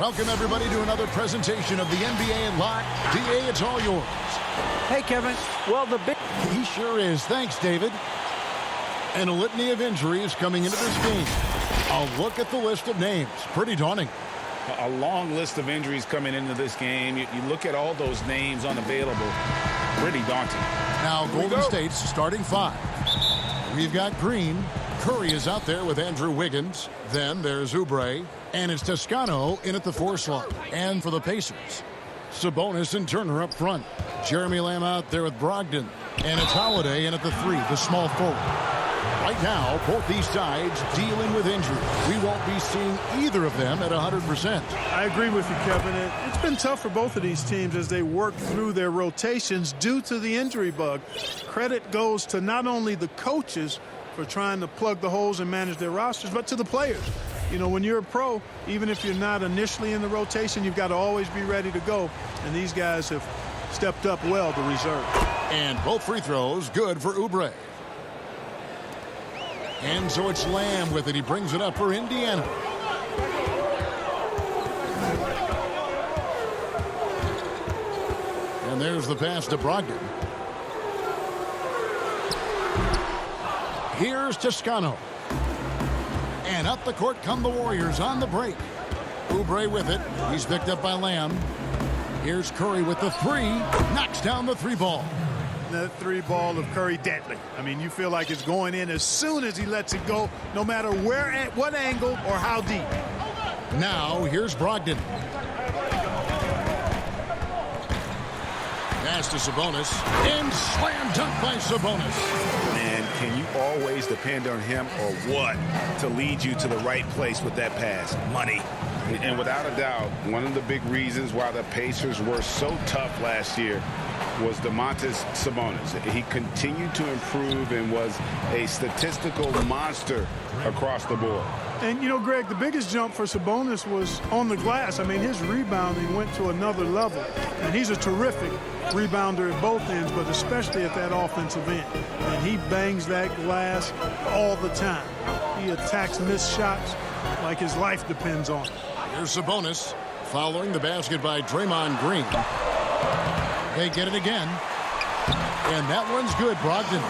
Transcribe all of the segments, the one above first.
Welcome, everybody, to another presentation of the NBA Live. DA, it's all yours. Hey, Kevin. Well, He sure is. Thanks, David. And a litany of injuries coming into this game. A look at the list of names. Pretty daunting. A long list of injuries coming into this game. You look at all those names unavailable. Pretty daunting. Now, Golden State's starting five. We've got Green. Curry is out there with Andrew Wiggins. Then there's Oubre. And it's Toscano in at the 4 slot. And for the Pacers, Sabonis and Turner up front. Jeremy Lamb out there with Brogdon. And it's Holiday in at the 3, the small forward. Right now, both these sides dealing with injury. We won't be seeing either of them at 100%. I agree with you, Kevin. It's been tough for both of these teams as they work through their rotations due to the injury bug. Credit goes to not only the coaches for trying to plug the holes and manage their rosters, but to the players. You know, when you're a pro, even if you're not initially in the rotation, you've got to always be ready to go. And these guys have stepped up well to reserve. And both free throws good for Oubre. And so it's Lamb with it. He brings it up for Indiana. And there's the pass to Brogdon. Here's Toscano. And up the court come the Warriors on the break. Oubre with it. He's picked up by Lamb. Here's Curry with the 3. Knocks down the 3 ball. That 3 ball of Curry, deadly. I mean, you feel like it's going in as soon as he lets it go, no matter where, at what angle, or how deep. Now, here's Brogdon. Pass to Sabonis. And slam dunk by Sabonis. And can you always depend on him or what to lead you to the right place with that pass? Money. And without a doubt, one of the big reasons why the Pacers were so tough last year was Domantas Sabonis. He continued to improve and was a statistical monster across the board. And, you know, Greg, the biggest jump for Sabonis was on the glass. I mean, his rebounding went to another level. And he's a terrific rebounder at both ends, but especially at that offensive end. And he bangs that glass all the time. He attacks missed shots like his life depends on it. Here's Sabonis following the basket by Draymond Green. They get it again. And that one's good, Brogdon.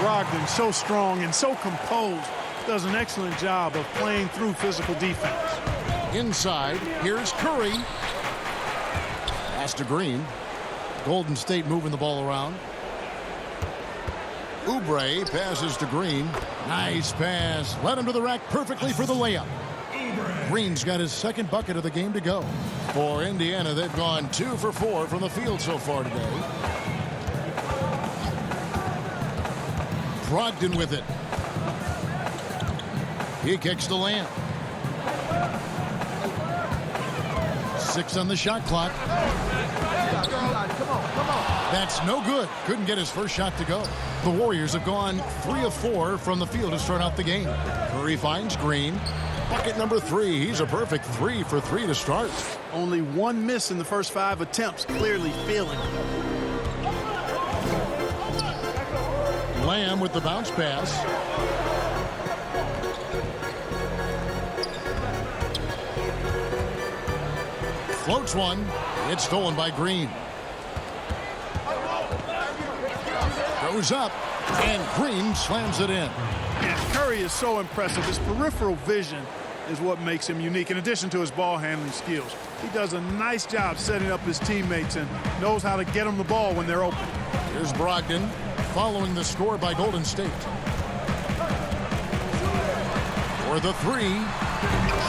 Brogdon, so strong and so composed, does an excellent job of playing through physical defense. Inside, here's Curry. Pass to Green. Golden State moving the ball around. Oubre passes to Green. Nice pass. Led him to the rack perfectly for the layup. Green's got his second bucket of the game to go. For Indiana, they've gone 2 for 4 from the field so far today. Brogdon with it. He kicks to Lamb. 6 on the shot clock. That's no good. Couldn't get his first shot to go. The Warriors have gone 3 of 4 from the field to start out the game. Curry finds Green. Bucket number 3. He's a perfect 3 for 3 to start. Only 1 miss in the first 5 attempts. Clearly feeling it. Lamb with the bounce pass. Floats one. It's stolen by Green. Goes up. And Green slams it in. And Curry is so impressive. His peripheral vision is what makes him unique, in addition to his ball handling skills. He does a nice job setting up his teammates and knows how to get them the ball when they're open. Here's Brogdon following the score by Golden State. For the 3.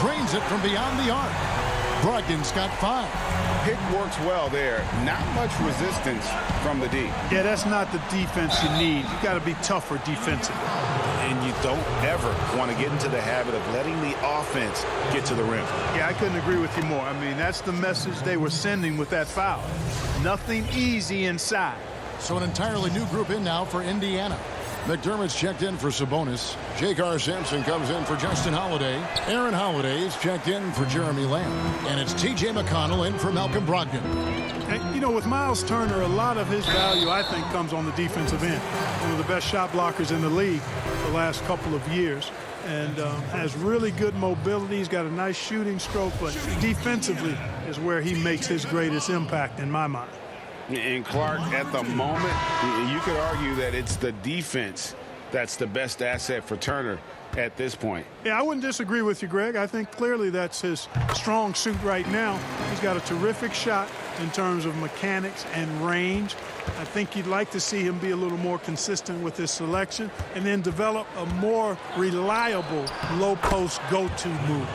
Drains it from beyond the arc. Brogdon's got 5. Pick works well there. Not much resistance from the D. Yeah, that's not the defense you need. You got to be tougher defensively. And you don't ever want to get into the habit of letting the offense get to the rim. Yeah, I couldn't agree with you more. I mean, that's the message they were sending with that foul. Nothing easy inside. So an entirely new group in now for Indiana. McDermott's checked in for Sabonis. J.K. Sampson comes in for Justin Holiday. Aaron Holiday's checked in for Jeremy Lamb. And it's T.J. McConnell in for Malcolm Brogdon. And, you know, with Miles Turner, a lot of his value, I think, comes on the defensive end. One of the best shot blockers in the league the last couple of years. and has really good mobility. He's got a nice shooting stroke, but defensively is where he makes his greatest impact in my mind. And Clark, at the moment, you could argue that it's the defense that's the best asset for Turner at this point. Yeah, I wouldn't disagree with you, Greg. I think clearly that's his strong suit right now. He's got a terrific shot in terms of mechanics and range. I think you'd like to see him be a little more consistent with his selection and then develop a more reliable low post go-to move.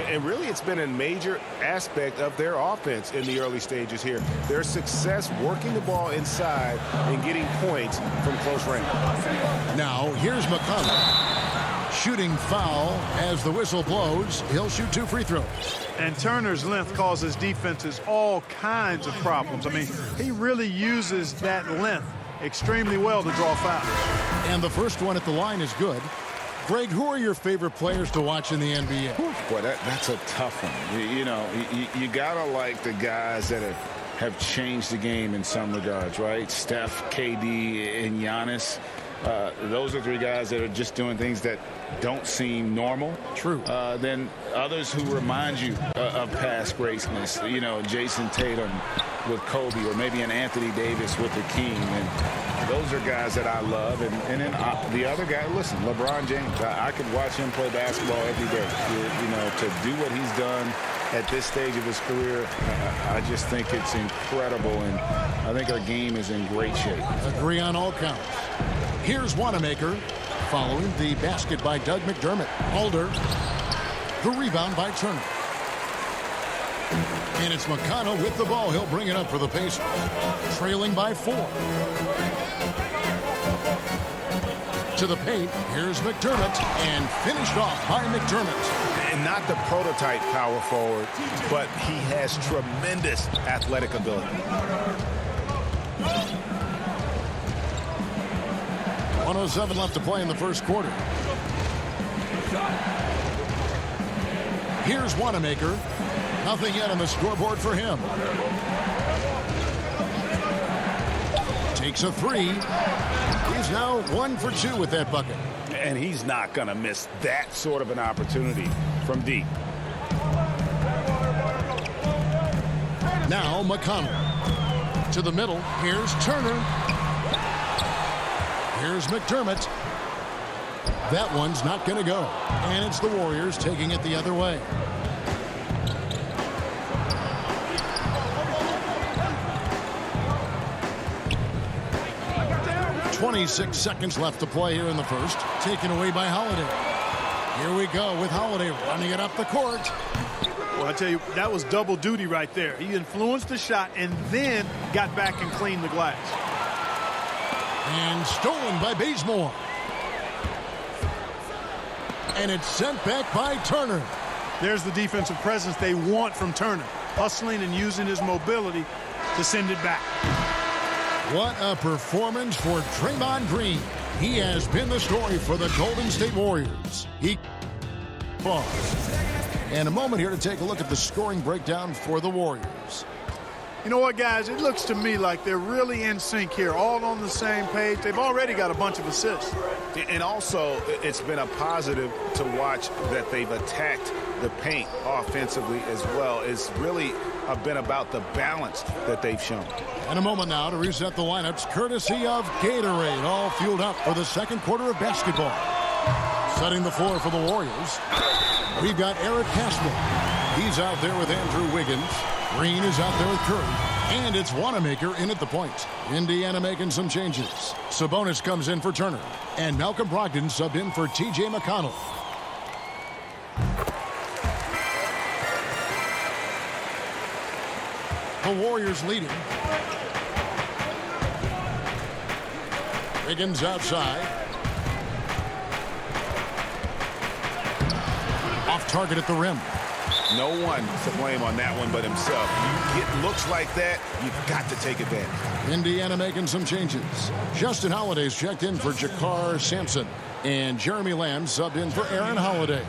And really, it's been a major aspect of their offense in the early stages here. Their success working the ball inside and getting points from close range. Now, here's McConnell. Shooting foul as the whistle blows. He'll shoot 2 free throws. And Turner's length causes defenses all kinds of problems. I mean, he really uses that length extremely well to draw fouls. And the first one at the line is good. Greg, who are your favorite players to watch in the NBA? Boy, that's a tough one. You got to like the guys that have changed the game in some regards, right? Steph, KD, and Giannis. Those are 3 guys that are just doing things that don't seem normal. True. Then others who remind you of past greatness. Jason Tatum with Kobe, or maybe an Anthony Davis with the King. And those are guys that I love. And then the other guy, listen, LeBron James. I could watch him play basketball every day. To do what he's done at this stage of his career, I just think it's incredible. And I think our game is in great shape. Agree on all counts. Here's Wanamaker following the basket by Doug McDermott. Alder, the rebound by Turner. And it's McConnell with the ball. He'll bring it up for the Pacers. Trailing by 4. To the paint, here's McDermott, and finished off by McDermott. And not the prototype power forward, but he has tremendous athletic ability. 1:07 left to play in the first quarter. Here's Wanamaker. Nothing yet on the scoreboard for him. Takes a 3. He's now 1 for 2 with that bucket. And he's not going to miss that sort of an opportunity from deep. Now McConnell. To the middle. Here's Turner. Here's McDermott. That one's not going to go. And it's the Warriors taking it the other way. .26 seconds left to play here in the first. Taken away by Holiday. Here we go with Holiday running it up the court. Well, I tell you, that was double duty right there. He influenced the shot and then got back and cleaned the glass. And stolen by Bazemore. And it's sent back by Turner. There's the defensive presence they want from Turner. Hustling and using his mobility to send it back. What a performance for Draymond Green. He has been the story for the Golden State Warriors. And a moment here to take a look at the scoring breakdown for the Warriors. You know what, guys? It looks to me like they're really in sync here, all on the same page. They've already got a bunch of assists. And also, it's been a positive to watch that they've attacked the paint offensively as well. It's really been about the balance that they've shown. And a moment now to reset the lineups, courtesy of Gatorade, all fueled up for the second quarter of basketball. Setting the floor for the Warriors, we've got Eric Casper. He's out there with Andrew Wiggins. Green is out there with Curry. And it's Wanamaker in at the point. Indiana making some changes. Sabonis comes in for Turner. And Malcolm Brogdon subbed in for T.J. McConnell. The Warriors leading. Wiggins outside. Off target at the rim. No one to blame on that one but himself. You get looks like that, you've got to take advantage. Indiana making some changes. Justin Holiday's checked in for Jakar Sampson. And Jeremy Lamb subbed in for Aaron Holiday.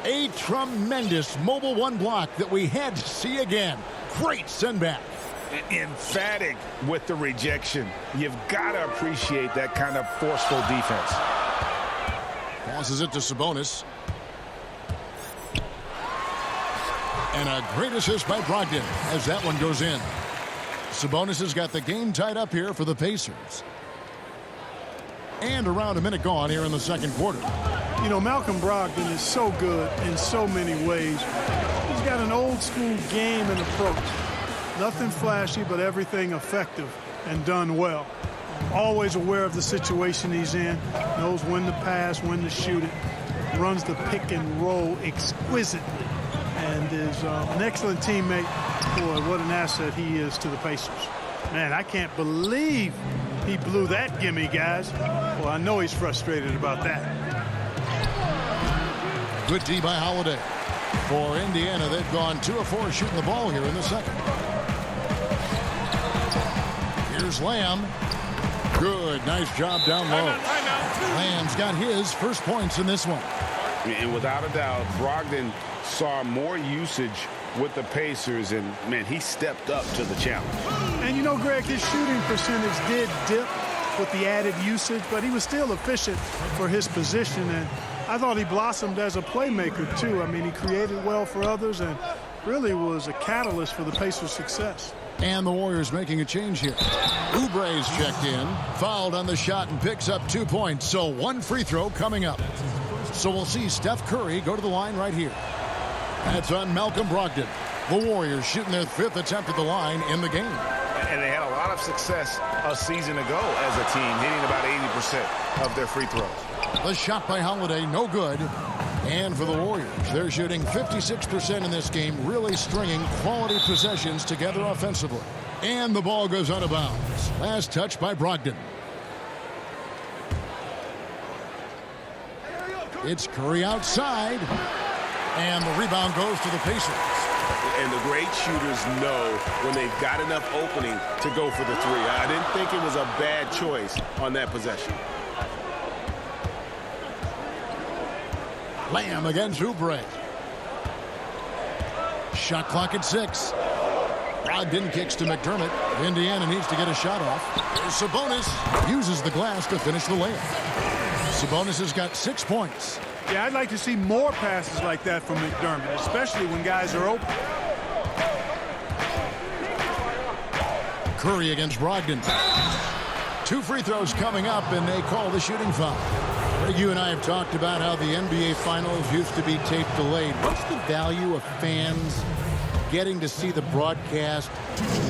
A tremendous Mobile One block that we had to see again. Great send back. Emphatic with the rejection. You've got to appreciate that kind of forceful defense. Passes it to Sabonis. And a great assist by Brogdon as that one goes in. Sabonis has got the game tied up here for the Pacers. And around a minute gone here in the second quarter. You know, Malcolm Brogdon is so good in so many ways. He's got an old school game and approach. Nothing flashy, but everything effective and done well. Always aware of the situation he's in. Knows when to pass, when to shoot it. Runs the pick and roll exquisitely. And is an excellent teammate. Boy, what an asset he is to the Pacers. Man, I can't believe he blew that gimme, guys. Well, I know he's frustrated about that. Good D by Holiday. For Indiana, they've gone 2 of 4 shooting the ball here in the second. Here's Lamb. Good, nice job down low. Lamb's got his first points in this one. And without a doubt, Brogdon saw more usage with the Pacers, and, man, he stepped up to the challenge. And, you know, Greg, his shooting percentage did dip with the added usage, but he was still efficient for his position, and I thought he blossomed as a playmaker, too. I mean, he created well for others and really was a catalyst for the Pacers' success. And the Warriors making a change here. Oubre's checked in, fouled on the shot, and picks up 2 points. So 1 free throw coming up. So we'll see Steph Curry go to the line right here. That's on Malcolm Brogdon. The Warriors shooting their 5th attempt at the line in the game. And they had a lot of success a season ago as a team, hitting about 80% of their free throws. The shot by Holiday, no good. And for the Warriors, they're shooting 56% in this game, really stringing quality possessions together offensively. And the ball goes out of bounds. Last touch by Brogdon. It's Curry outside. And the rebound goes to the Pacers. And the great shooters know when they've got enough opening to go for the three. I didn't think it was a bad choice on that possession. Lamb against Oubre. Shot clock at 6. Brogdon kicks to McDermott. Indiana needs to get a shot off. Sabonis uses the glass to finish the layup. Sabonis has got 6 points. Yeah, I'd like to see more passes like that from McDermott, especially when guys are open. Curry against Brogdon. 2 free throws coming up, and they call the shooting foul. Greg, you and I have talked about how the NBA Finals used to be tape delayed. What's the value of fans getting to see the broadcast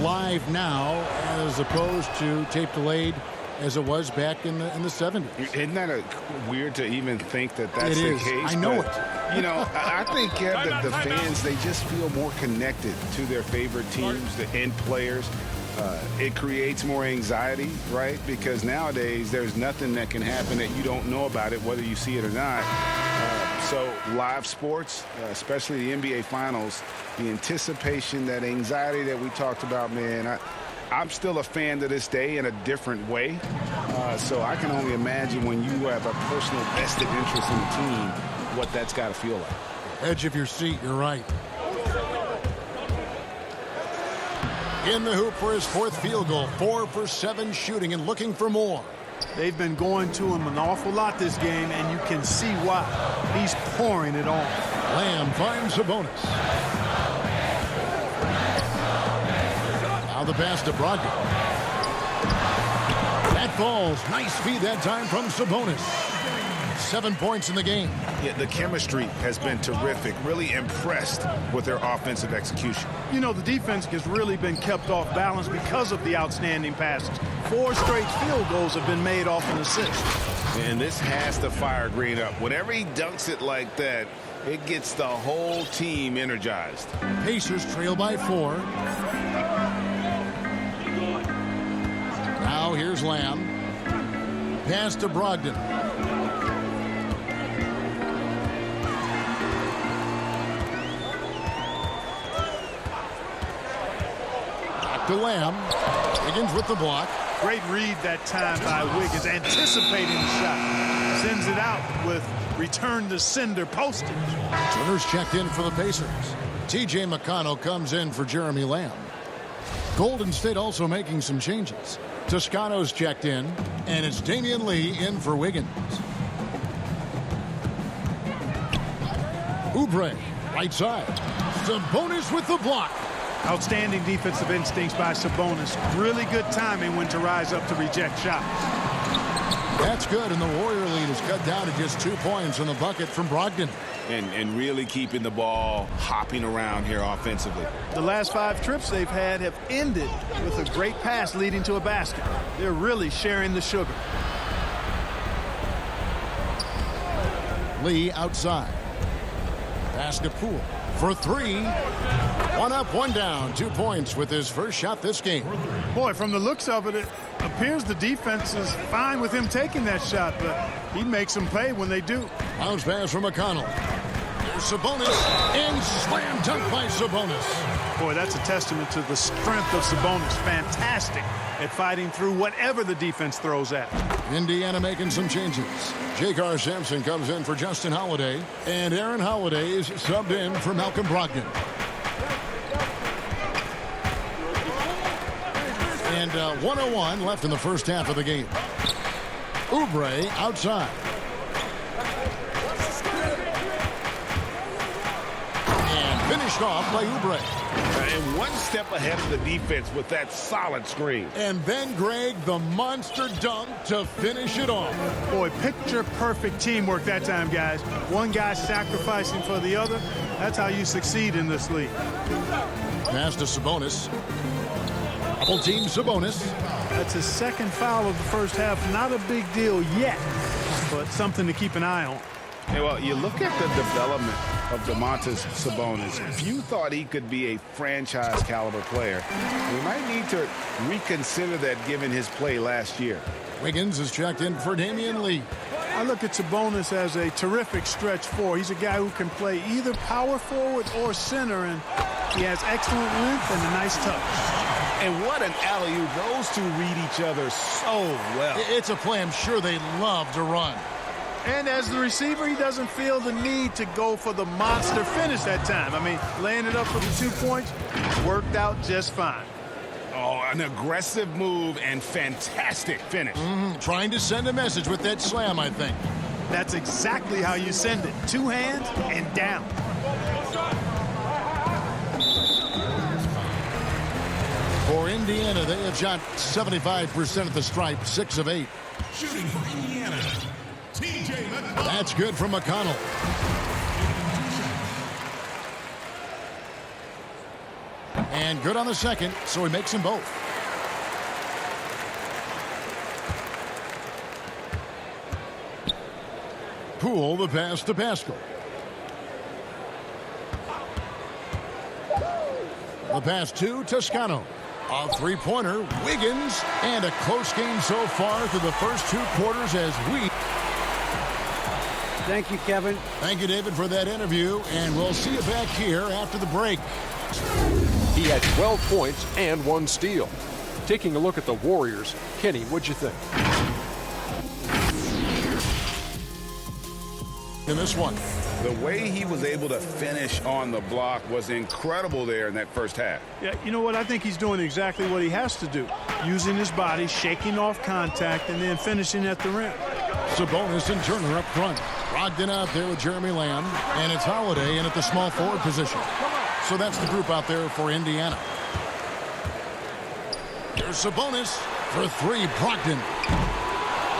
live now as opposed to tape delayed as it was back in the 70s? Isn't that weird to even think that that's the case? I know but, it. You know, I think that the fans, they just feel more connected to their favorite teams and players. It creates more anxiety, right? Because nowadays there's nothing that can happen that you don't know about it, whether you see it or not. So live sports, especially the NBA Finals, the anticipation, that anxiety that we talked about, man, I'm still a fan to this day in a different way. So I can only imagine when you have a personal vested interest in the team, what that's got to feel like. Edge of your seat, you're right. In the hoop for his 4th field goal. 4 for 7 shooting and looking for more. They've been going to him an awful lot this game, and you can see why. He's pouring it on. Lamb finds Sabonis. Now the pass to Brogdon. That falls. Nice feed that time from Sabonis. 7 points in the game. Yeah, the chemistry has been terrific. Really impressed with their offensive execution. You know, the defense has really been kept off balance because of the outstanding passes. 4 straight field goals have been made off an assist. And this has to fire Green up. Whenever he dunks it like that, it gets the whole team energized. Pacers trail by 4. Now here's Lamb. Pass to Brogdon. Back to Lamb. Wiggins with the block. Great read that time by Wiggins, anticipating the shot. Sends it out with return to sender postage. Turner's checked in for the Pacers. T.J. McConnell comes in for Jeremy Lamb. Golden State also making some changes. Toscano's checked in, and it's Damian Lee in for Wiggins. Oubre, right side. Sabonis with the block. Outstanding defensive instincts by Sabonis. Really good timing when to rise up to reject shots. That's good, and the Warrior lead is cut down to just 2 points in the bucket from Brogdon. And really keeping the ball hopping around here offensively. The last 5 trips they've had have ended with a great pass leading to a basket. They're really sharing the sugar. Lee outside. Pass to Poole for 3. 1 up, 1 down. 2 points with his first shot this game. Boy, from the looks of it, it appears the defense is fine with him taking that shot, but he makes them pay when they do. Bounce pass from McConnell. There's Sabonis, and slam dunk by Sabonis. Boy, that's a testament to the strength of Sabonis. Fantastic at fighting through whatever the defense throws at him. Indiana making some changes. J.K. Sampson comes in for Justin Holiday, and Aaron Holiday is subbed in for Malcolm Brogdon. And 1:01 left in the first half of the game. Oubre outside. And finished off by Oubre. And 1 step ahead of the defense with that solid screen. And then, Greg, the monster dunk to finish it off. Boy, picture-perfect teamwork that time, guys. One guy sacrificing for the other. That's how you succeed in this league. Pass to Sabonis. Double team Sabonis. That's his 2nd foul of the first half. Not a big deal yet, but something to keep an eye on. Hey, well, you look at the development of Domantas Sabonis. If you thought he could be a franchise-caliber player, we might need to reconsider that given his play last year. Wiggins is checked in for Damian Lee. I look at Sabonis as a terrific stretch 4. He's a guy who can play either power forward or center, and he has excellent length and a nice touch. And what an alley-oop. Those two read each other so well. It's a play I'm sure they love to run. And as the receiver, he doesn't feel the need to go for the monster finish that time. I mean, laying it up for the 2 points worked out just fine. Oh, an aggressive move and fantastic finish. Trying to send a message with that slam, I think. That's exactly how you send it. 2 hands and down. For Indiana, they have shot 75% at the stripe, 6 of 8. Shooting for Indiana, TJ McConnell. That's good from McConnell. And good on the second, so he makes them both. Poole the pass to Pascal. The pass to Toscano. A 3-pointer, Wiggins, and a close game so far through the first 2 quarters as we... Thank you, Kevin. Thank you, David, for that interview, and we'll see you back here after the break. He had 12 points and 1 steal. Taking a look at the Warriors, Kenny, what'd you think? In this one. The way he was able to finish on the block was incredible there in that first half. Yeah, you know what? I think he's doing exactly what he has to do. Using his body, shaking off contact, and then finishing at the rim. Sabonis and Turner up front. Brogdon out there with Jeremy Lamb, and it's Holiday in at the small forward position. So that's the group out there for Indiana. Here's Sabonis for 3, Brogdon.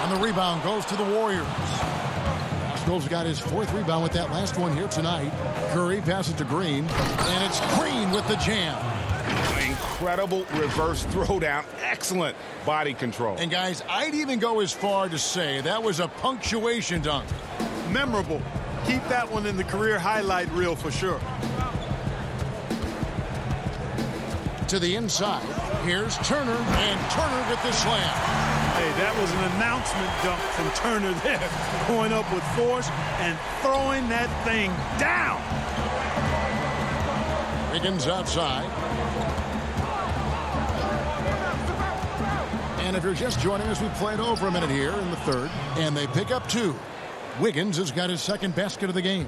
And the rebound goes to the Warriors. Pascal's got his 4th rebound with that last one here tonight. Curry passes to Green, and it's Green with the jam. Incredible reverse throwdown. Excellent body control. And guys, I'd even go as far to say that was a punctuation dunk. Memorable. Keep that one in the career highlight reel for sure. To the inside. Here's Turner, and Turner with the slam. Hey, that was an announcement dunk from Turner there. Going up with force and throwing that thing down. Wiggins outside. And if you're just joining us, we played over a minute here in the 3rd, and they pick up 2. Wiggins has got his 2nd basket of the game.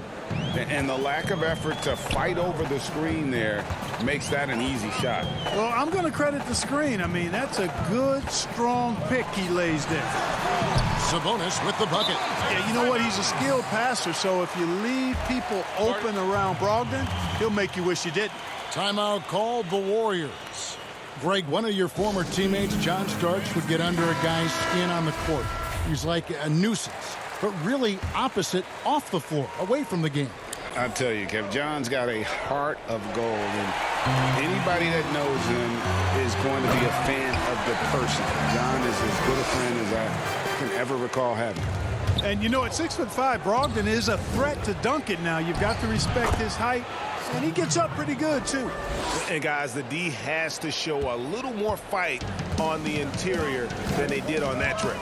And the lack of effort to fight over the screen there makes that an easy shot. Well, I'm going to credit the screen. I mean, that's a good, strong pick he lays there. Sabonis with the bucket. Yeah, you know what? He's a skilled passer, so if you leave people open around Brogdon, he'll make you wish you didn't. Timeout called the Warriors. Greg, one of your former teammates, John Starks, would get under a guy's skin on the court. He's like a nuisance, but really opposite off the floor, away from the game. I tell you, Kev, John's got a heart of gold, and anybody that knows him is going to be a fan of the person. John is as good a friend as I can ever recall having. And you know, at 6'5", Brogdon is a threat to dunk it now. You've got to respect his height, and he gets up pretty good, too. And, guys, the D has to show a little more fight on the interior than they did on that trip.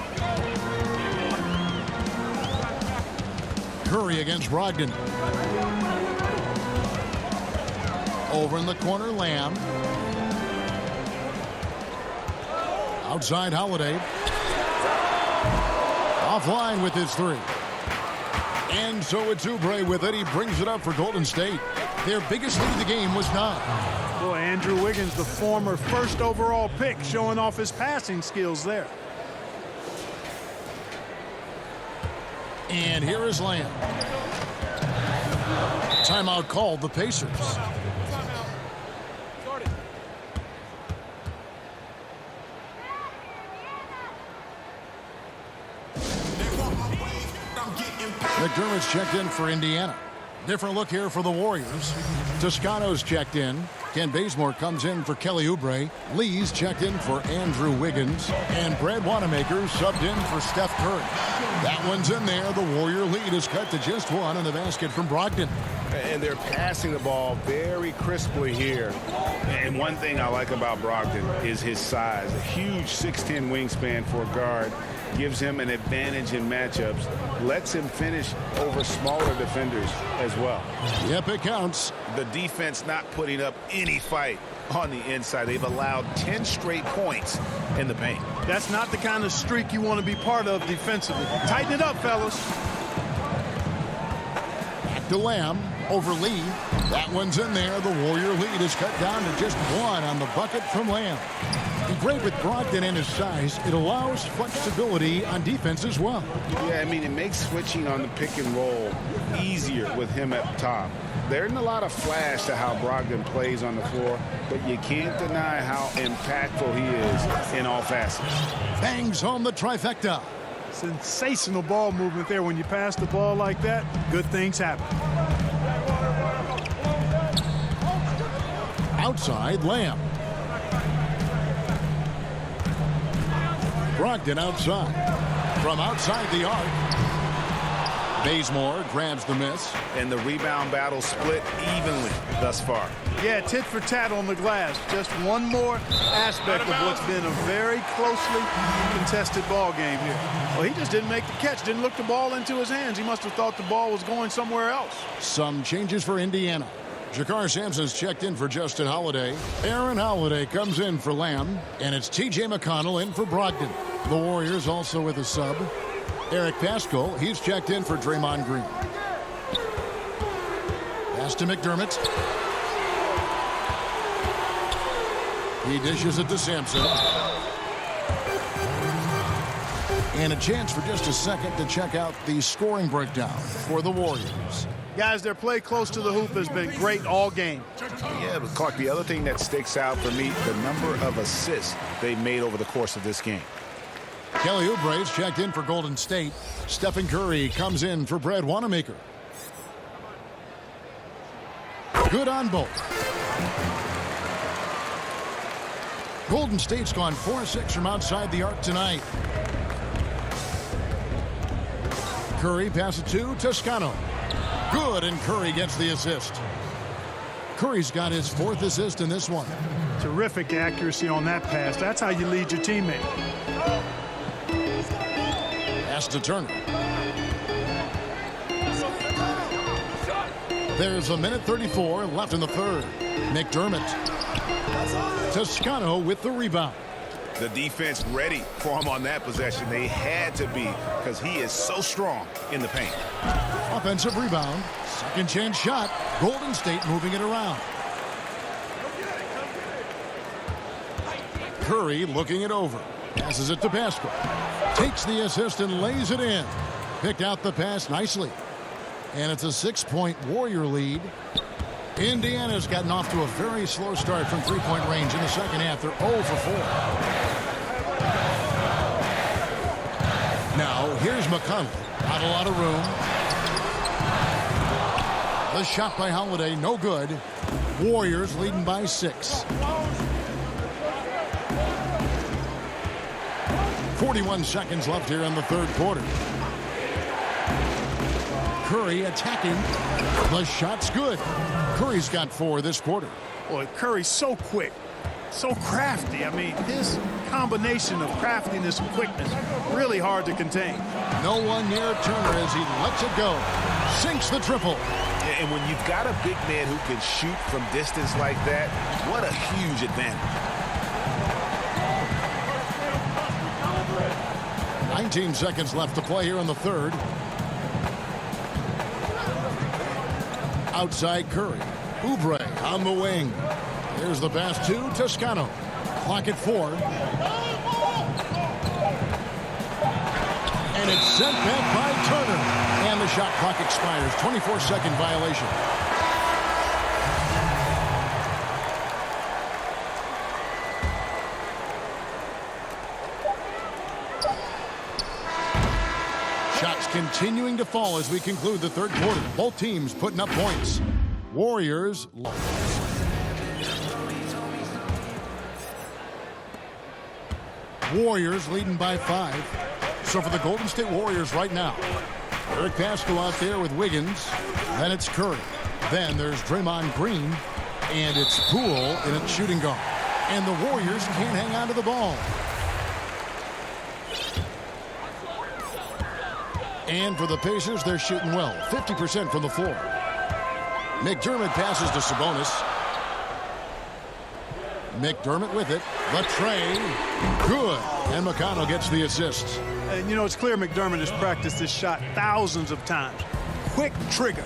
Curry against Brogdon. Over in the corner, Lamb. Outside, Holiday. Offline with his three. And so it's Oubre with it. He brings it up for Golden State. Their biggest lead of the game was 9. Boy, Andrew Wiggins, the former first overall pick, showing off his passing skills there. And here is Lamb. Timeout called the Pacers. McDermott's checked in for Indiana. Different look here for the Warriors. Toscano's checked in. Ken Bazemore comes in for Kelly Oubre. Lee's checked in for Andrew Wiggins. And Brad Wanamaker subbed in for Steph Curry. That one's in there. The Warrior lead is cut to just 1 in the basket from Brogdon. And they're passing the ball very crisply here. And one thing I like about Brogdon is his size. A huge 6'10" wingspan for a guard. Gives him an advantage in matchups. Lets him finish over smaller defenders as well. Yep, it counts. The defense not putting up any fight on the inside. They've allowed 10 straight points in the paint. That's not the kind of streak you want to be part of defensively. Tighten it up, fellas. Back to Lamb over Lee. That one's in there. The Warrior lead is cut down to just 1 on the bucket from Lamb. And great with Brogdon and his size. It allows flexibility on defense as well. Yeah, I mean, it makes switching on the pick and roll easier with him at the top. There isn't a lot of flash to how Brogdon plays on the floor, but you can't deny how impactful he is in all facets. Bangs home the trifecta. Sensational ball movement there. When you pass the ball like that, good things happen. Outside, Lamb. Brogdon outside. From outside the arc. Bazemore grabs the miss. And the rebound battle split evenly thus far. Yeah, tit for tat on the glass. Just one more aspect of what's been a very closely contested ball game here. Well, he just didn't make the catch, didn't look the ball into his hands. He must have thought the ball was going somewhere else. Some changes for Indiana. Jakar Sampson's checked in for Justin Holiday. Aaron Holiday comes in for Lamb. And it's T.J. McConnell in for Brogdon. The Warriors also with a sub. Eric Paschal, he's checked in for Draymond Green. Pass to McDermott. He dishes it to Sampson. And a chance for just a second to check out the scoring breakdown for the Warriors. Guys, their play close to the hoop has been great all game. Yeah, but Clark, the other thing that sticks out for me, the number of assists they made over the course of this game. Kelly Oubre's checked in for Golden State. Stephen Curry comes in for Brad Wanamaker. Good on both. Golden State's gone 4-6 from outside the arc tonight. Curry passes to Toscano. Good, and Curry gets the assist. Curry's got his 4th assist in this one. Terrific accuracy on that pass. That's how you lead your teammate. Pass to Turner. There's a minute 34 left in the third. McDermott. Toscano with the rebound. The defense ready for him on that possession. They had to be, because he is so strong in the paint. Offensive rebound. Second chance shot. Golden State moving it around. Curry looking it over. Passes it to Pascal. Takes the assist and lays it in. Picked out the pass nicely. And it's a 6-point Warrior lead. Indiana's gotten off to a very slow start from three-point range in the second half. They're 0 for 4. Now, here's McConnell. Not a lot of room. The shot by Holiday, no good. Warriors leading by 6. 41 seconds left here in the third quarter. Curry attacking. The shot's good. Curry's got 4 this quarter. Boy, Curry's so quick, so crafty. I mean, his combination of craftiness and quickness, really hard to contain. No one near Turner as he lets it go. Sinks the triple. Yeah, and when you've got a big man who can shoot from distance like that, what a huge advantage. 19 seconds left to play here in the third. Outside Curry. Oubre on the wing. Here's the pass to Toscano. Clock at 4. And it's sent back by Turner. And the shot clock expires. 24-second violation. Shots continuing to fall as we conclude the third quarter. Both teams putting up points. Warriors. Warriors leading by 5. So for the Golden State Warriors right now, Eric Pascal out there with Wiggins. Then it's Curry. Then there's Draymond Green. And it's Poole in its shooting guard. And the Warriors can't hang on to the ball. And for the Pacers, they're shooting well. 50% from the floor. McDermott passes to Sabonis. McDermott with it. The tray. Good. And McConnell gets the assist. And, you know, it's clear McDermott has practiced this shot thousands of times. Quick trigger.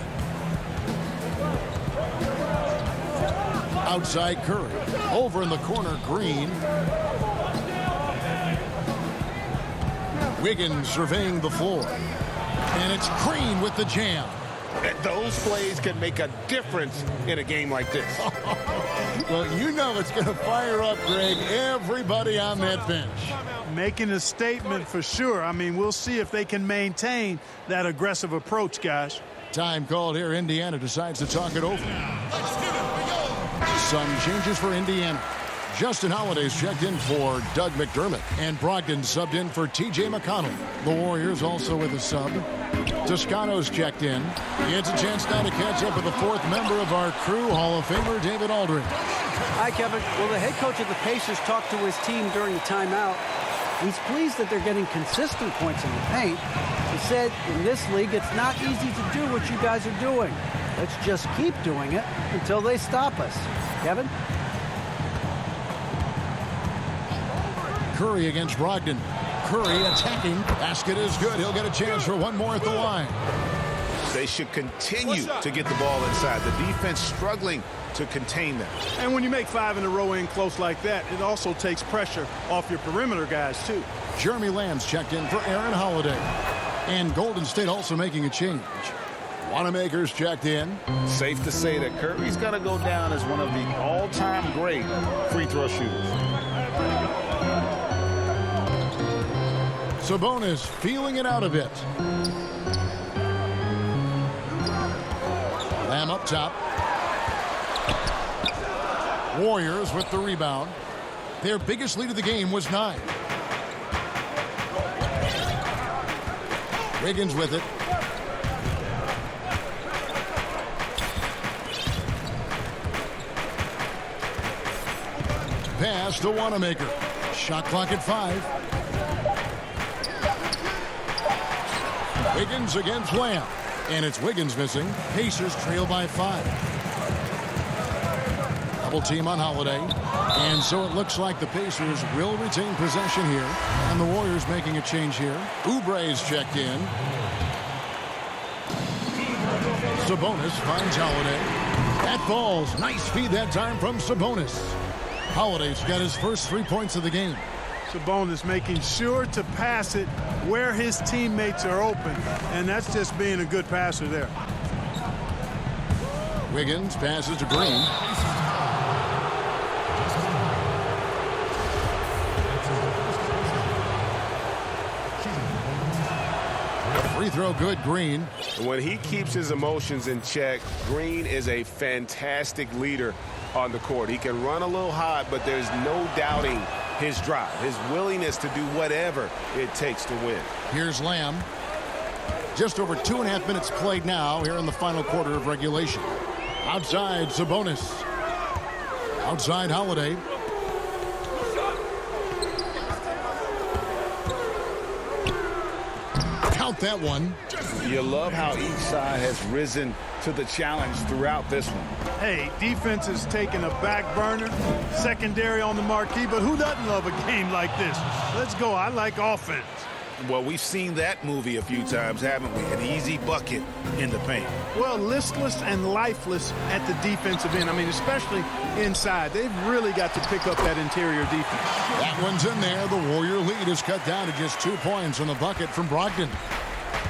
Outside Curry. Over in the corner, Green. Wiggins surveying the floor. And it's Green with the jam. Those plays can make a difference in a game like this. Well, you know it's going to fire up, Greg, everybody on that bench. Making a statement for sure. I mean, we'll see if they can maintain that aggressive approach, guys. Time called here. Indiana decides to talk it over. Some changes for Indiana. Justin Holiday's checked in for Doug McDermott. And Brogdon subbed in for T.J. McConnell. The Warriors also with a sub. Toscano's checked in. It's a chance now to catch up with the fourth member of our crew, Hall of Famer David Aldridge. Hi, Kevin. Well, the head coach of the Pacers talked to his team during the timeout. He's pleased that they're getting consistent points in the paint. He said, in this league, it's not easy to do what you guys are doing. Let's just keep doing it until they stop us. Kevin? Curry against Brogdon. Curry attacking. Basket is good. He'll get a chance for one more at the line. They should continue to get the ball inside. The defense struggling to contain them. And when you make 5 in a row in close like that, it also takes pressure off your perimeter guys, too. Jeremy Lamb's checked in for Aaron Holiday. And Golden State also making a change. Wanamaker's checked in. Safe to say that Curry's going to go down as one of the all-time great free throw shooters. Sabonis feeling it out a bit. Lamb up top. Warriors with the rebound. Their biggest lead of the game was 9. Wiggins with it. Pass to Wanamaker. Shot clock at 5. Wiggins against Lamb. And it's Wiggins missing. Pacers trail by 5. Double team on Holiday. And so it looks like the Pacers will retain possession here. And the Warriors making a change here. Oubre's checked in. Sabonis finds Holiday. That falls. Nice feed that time from Sabonis. Holiday's got his first 3 points of the game. Sabonis making sure to pass it where his teammates are open, and that's just being a good passer there. Wiggins passes to Green. Free throw good, Green. When he keeps his emotions in check, Green is a fantastic leader on the court. He can run a little hot, but there's no doubting his drive, his willingness to do whatever it takes to win. Here's Lamb. Just over 2.5 minutes played now here in the final quarter of regulation. Outside, Sabonis. Outside, Holiday. Count that one. You love how each side has risen to the challenge throughout this one. Hey, defense is taking a back burner, secondary on the marquee, but who doesn't love a game like this? Let's go. I like offense. Well, we've seen that movie a few times, haven't we? An easy bucket in the paint. Well, listless and lifeless at the defensive end. I mean, especially inside. They've really got to pick up that interior defense. That one's in there. The Warrior lead is cut down to just 2 points on the bucket from Brogdon.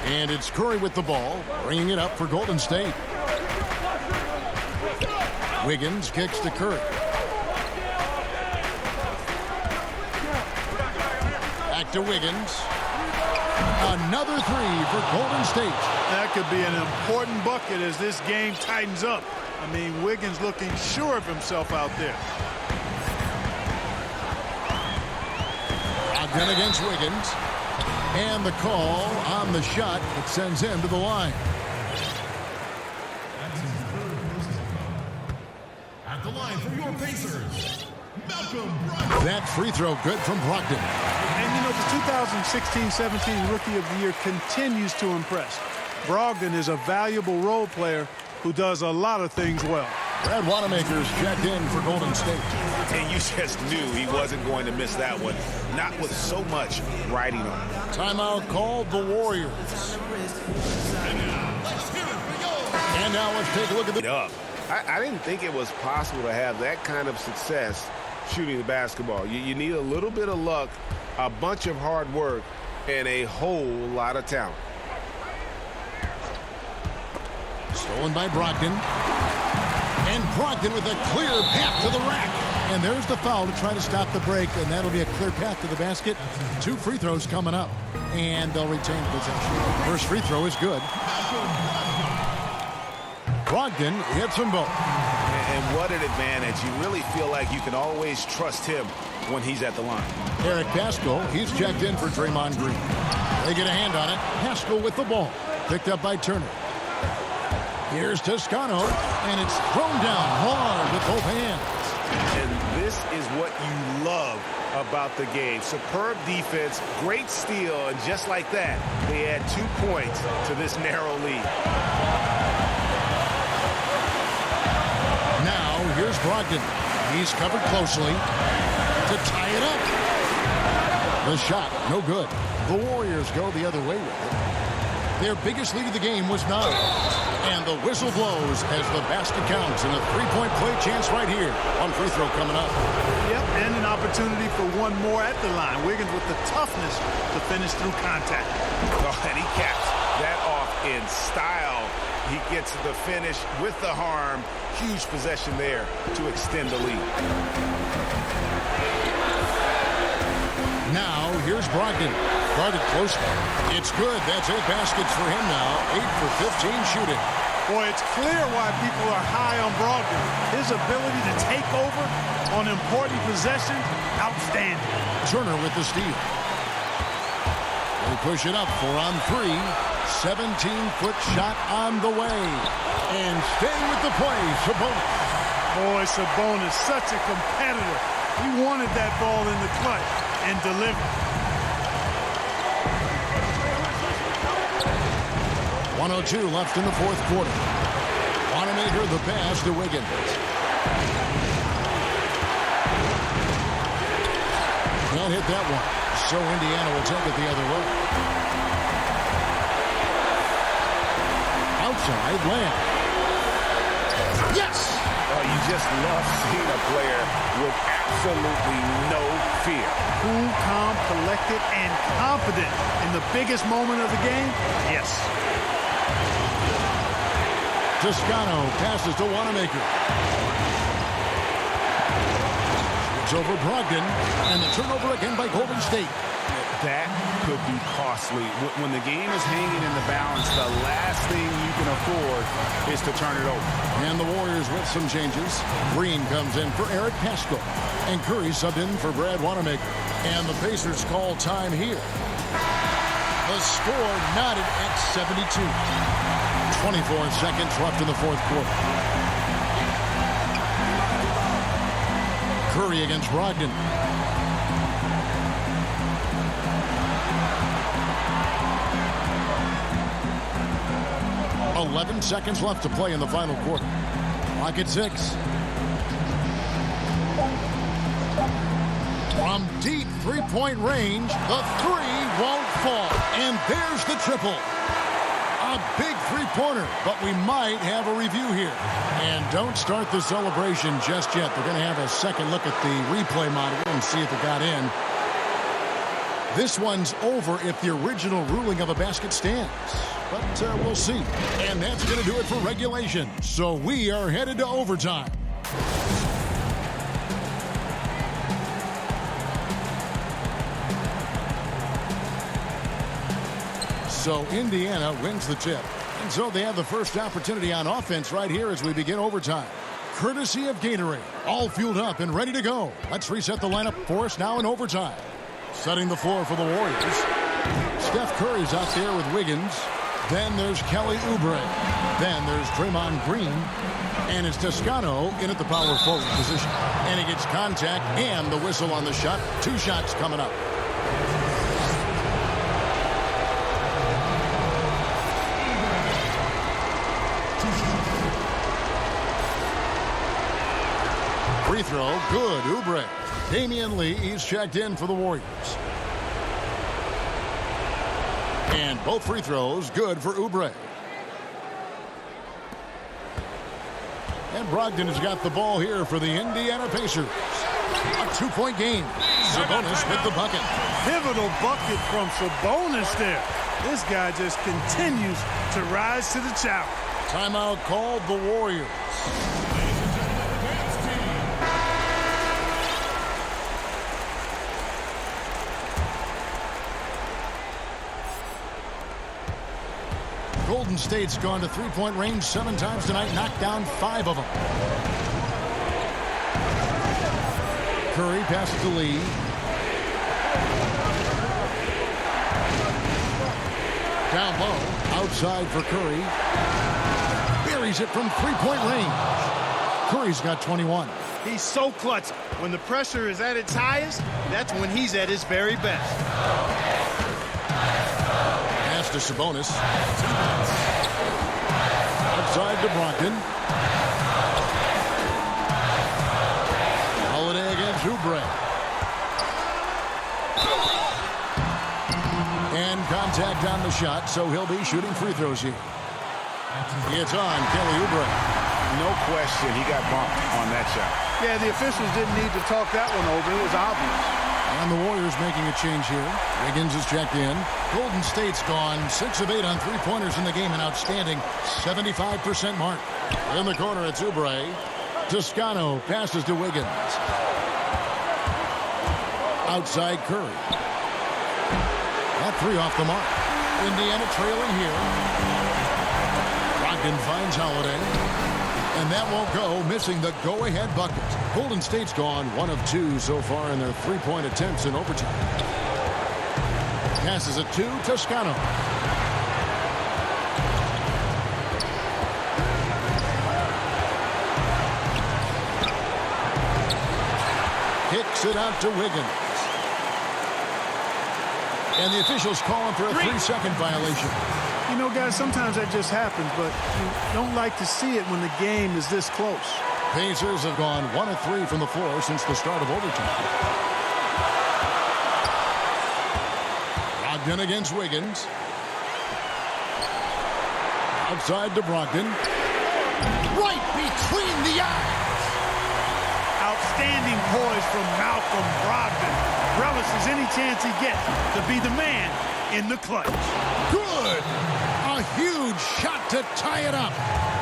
And it's Curry with the ball, bringing it up for Golden State. Wiggins kicks to Curry. Back to Wiggins. Another three for Golden State. That could be an important bucket as this game tightens up. I mean, Wiggins looking sure of himself out there. Brogdon against Wiggins. And the call on the shot that sends him to the line. At the line for your Pacers, Malcolm Brogdon. That free throw good from Brogdon. And, you know, the 2016-17 Rookie of the Year continues to impress. Brogdon is a valuable role player who does a lot of things well. Brad Wanamaker's checked in for Golden State. And you just knew he wasn't going to miss that one. Not with so much riding on it. Timeout called the Warriors. And now let's take a look at the... I didn't think it was possible to have that kind of success shooting the basketball. You need a little bit of luck, a bunch of hard work, and a whole lot of talent. Stolen by Brogdon. And Brogdon with a clear path to the rack. And there's the foul to try to stop the break, and that'll be a clear path to the basket. 2 free throws coming up, and they'll retain possession. First free throw is good. Brogdon hits them both. And what an advantage. You really feel like you can always trust him when he's at the line. Eric Pascal, he's checked in for Draymond Green. They get a hand on it. Pascal with the ball. Picked up by Turner. Here's Toscano, and it's thrown down hard with both hands. And this is what you love about the game. Superb defense, great steal, and just like that, they add 2 points to this narrow lead. Now, here's Brogdon. He's covered closely to tie it up. The shot, no good. The Warriors go the other way with it. Their biggest lead of the game was 9. And the whistle blows as the basket counts, and a 3-point play chance right here. One free throw coming up. Yep, and an opportunity for one more at the line. Wiggins with the toughness to finish through contact. Oh, and he caps that off in style. He gets the finish with the harm. Huge possession there to extend the lead. Now, here's Brogdon. Guarded closely. It's good. That's 8 baskets for him now. 8 for 15 shooting. Boy, it's clear why people are high on Brogdon. His ability to take over on important possessions, outstanding. Turner with the steal. They push it up 4 on 3. 17-foot shot on the way. And staying with the play, Sabonis. Boy, Sabonis, such a competitor. He wanted that ball in the clutch and delivered. 1:02 left in the fourth quarter. Wanamaker the pass to Wiggins. Can't hit that one. So Indiana will take it the other way. Outside, Lamb. Yes! Oh, you just love seeing a player with absolutely no fear. Cool, calm, collected, and confident in the biggest moment of the game? Yes. Toscano passes to Wanamaker. It's over Brogdon, and the turnover again by Golden State. That could be costly. When the game is hanging in the balance, the last thing you can afford is to turn it over. And the Warriors with some changes. Green comes in for Eric Paschall, and Curry subbed in for Brad Wanamaker. And the Pacers call time here. The score knotted at 72. 24 seconds left in the fourth quarter. Curry against Brogdon. .11 seconds left to play in the final quarter. Clock at 6. From deep three-point range, the three won't fall. And there's the triple. A big three-pointer, but we might have a review here. And don't start the celebration just yet. They're going to have a second look at the replay monitor and see if it got in. This one's over if the original ruling of a basket stands. But we'll see. And that's going to do it for regulation. So we are headed to overtime. So Indiana wins the tip. And so they have the first opportunity on offense right here as we begin overtime. Courtesy of Gatorade. All fueled up and ready to go. Let's reset the lineup for us now in overtime. Setting the floor for the Warriors. Steph Curry's out there with Wiggins. Then there's Kelly Oubre. Then there's Draymond Green. And it's Toscano in at the power forward position. And he gets contact and the whistle on the shot. 2 shots coming up. Free throw, good, Oubre. Damian Lee, he's checked in for the Warriors. And both free throws, good for Oubre. And Brogdon has got the ball here for the Indiana Pacers. A 2-point game. Sabonis with the bucket. Pivotal bucket from Sabonis there. This guy just continues to rise to the challenge. Timeout called the Warriors. Golden State's gone to three-point range 7 times tonight, knocked down 5 of them. Curry passes to Lee. Down low, outside for Curry. Buries it from three-point range. Curry's got 21. He's so clutch. When the pressure is at its highest, that's when he's at his very best. To Sabonis. Outside to Brogdon. Holiday against Oubre. And contact on the shot, so he'll be shooting free throws here. It's on Kelly Oubre. No question, he got bumped on that shot. Yeah, the officials didn't need to talk that one over. It was obvious. And the Warriors making a change here. Wiggins is checked in. Golden State's gone 6 of 8 on three-pointers in the game, an outstanding 75% mark. In the corner, it's Oubre. Toscano passes to Wiggins. Outside Curry. That 3 off the mark. Indiana trailing here. Brogdon finds Holiday. And that won't go, missing the go-ahead bucket. Golden State's gone 1 of 2 so far in their three-point attempts in overtime. Passes it to Toscano. Kicks it out to Wiggins. And the officials calling for a 3-second violation. You know, guys, sometimes that just happens, but you don't like to see it when the game is this close. Pacers have gone 1 of 3 from the floor since the start of overtime. Brogdon against Wiggins. Outside to Brogdon. Right between the eyes. Outstanding poise from Malcolm Brogdon. Relishes any chance he gets to be the man in the clutch. Good. A huge shot to tie it up.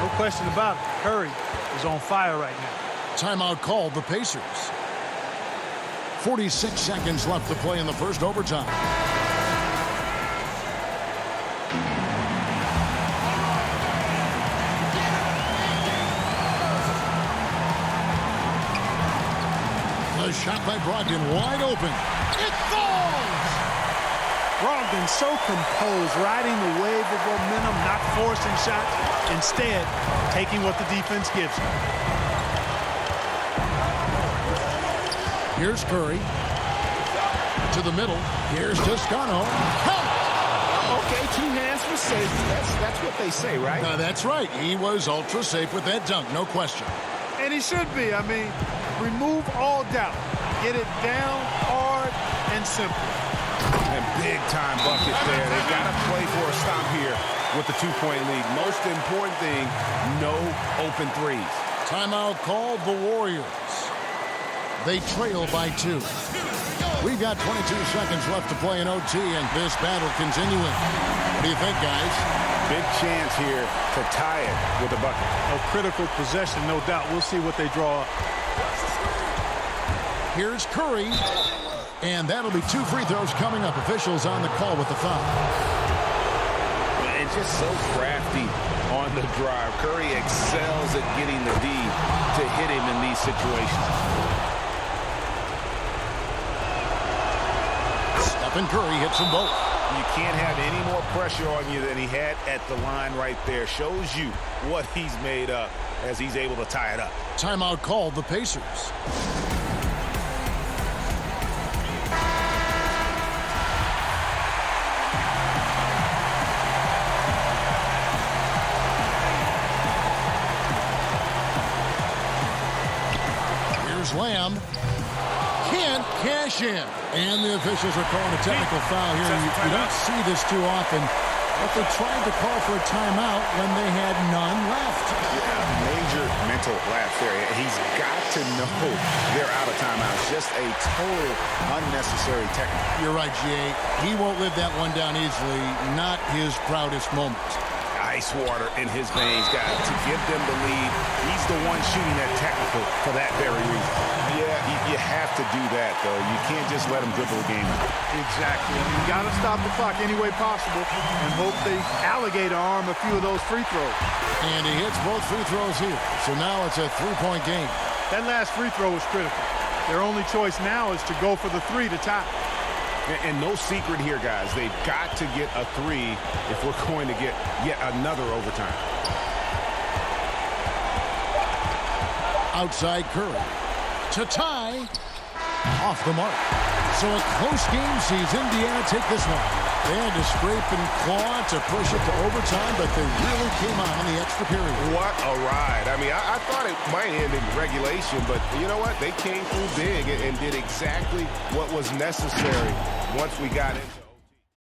No question about it. Curry is on fire right now. Timeout called the Pacers. 46 seconds left to play in the first overtime. The shot by Brogdon wide open. It falls! Brogdon so composed, riding the wave of momentum, not forcing shots, instead taking what the defense gives him. Here's Curry. To the middle. Here's Toscano. Okay, 2 hands for safety. That's what they say, right? That's right. He was ultra safe with that dunk, no question. And he should be. I mean, remove all doubt. Get it down hard and simple. And big-time bucket there. They got to play for a stop here with the 2-point lead. Most important thing, no open threes. Timeout called the Warriors. They trail by 2. We've got 22 seconds left to play in OT, and this battle continuing. What do you think, guys? Big chance here to tie it with a bucket. A critical possession, no doubt. We'll see what they draw up. Here's Curry. And that'll be 2 free throws coming up. Officials on the call with the foul. And just so crafty on the drive. Curry excels at getting the D to hit him in these situations. Stephen Curry hits them both. You can't have any more pressure on you than he had at the line right there. Shows you what he's made up as he's able to tie it up. Timeout called the Pacers. Here's Lamb. Can't cash in. And the officials are calling a technical foul here. You don't see this too often, but they tried to call for a timeout when they had none left. Yeah, major mental lapse there. He's got to know they're out of timeouts. Just a total unnecessary technical. You're right, Jay. He won't live that one down easily. Not his proudest moment. Ice water in his veins, guys, to give them the lead. He's the one shooting that technical for that very reason. Yeah, you have to do that, though. You can't just let him dribble the game. Exactly. You got to stop the clock any way possible and hope they alligator arm a few of those free throws. And he hits both free throws here. So now it's a 3-point game. That last free throw was critical. Their only choice now is to go for the 3 to tie. And no secret here, guys. They've got to get a 3 if we're going to get yet another overtime. Outside Curry. To tie. Off the mark. So a close game sees Indiana take this one. They had to scrape and claw to push it to overtime, but they really came out in the extra period. What a ride. I mean, I thought it might end in regulation, but you know what? They came through big and did exactly what was necessary once we got into